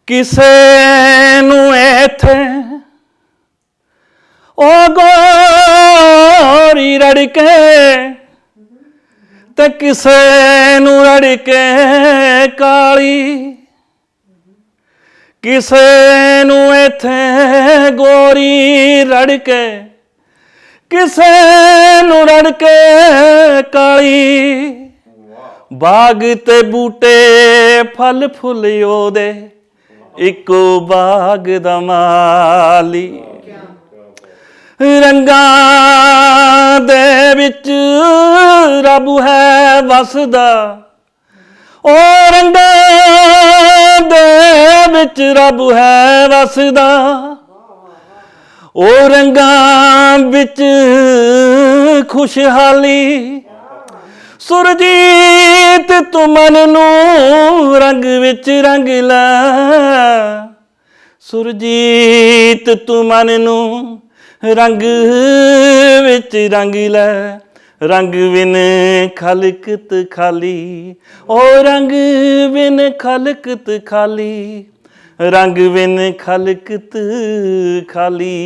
ਕਿਸੇ ਨੂੰ ਇੱਥੇ ਉਹ ਗੋਰੀ ਰੜਕੇ ਤੇ ਕਿਸੇ ਨੂੰ ਰੜਕੇ ਕਾਲੀ, ਕਿਸੇ ਨੂੰ ਇੱਥੇ ਗੋਰੀ ਰੜਕੇ ਕਿਸੇ ਨੂੰ ਰੜਕੇ ਕਾਲੀ। ਬਾਗ ਤੇ ਬੂਟੇ ਫਲ ਫੁੱਲ ਉਹਦੇ ਇੱਕੋ ਬਾਗ ਦਾ ਮਾਲੀ। ਰੰਗਾਂ ਦੇ ਵਿੱਚ ਰੱਬ ਹੈ ਵਸਦਾ, ਉਹ ਰੰਗਾਂ ਦੇ ਵਿੱਚ ਰੱਬ ਹੈ ਵਸਦਾ। ਉਹ ਰੰਗਾਂ ਵਿੱਚ ਖੁਸ਼ਹਾਲੀ, ਸੁਰਜੀਤ ਤੂੰ ਮਨ ਨੂੰ ਰੰਗ ਵਿੱਚ ਰੰਗ ਲੈ। ਸੁਰਜੀਤ ਤੂੰ ਮਨ ਨੂੰ ਰੰਗ ਵਿੱਚ ਰੰਗ ਲੈ। ਰੰਗ ਬਿਨ ਖਲਕਤ ਖਾਲੀ, ਉਹ ਰੰਗ ਬਿਨ ਖਲਕਤ ਖਾਲੀ, ਰੰਗ ਬਿਨ ਖਲਕਤ ਖਾਲੀ।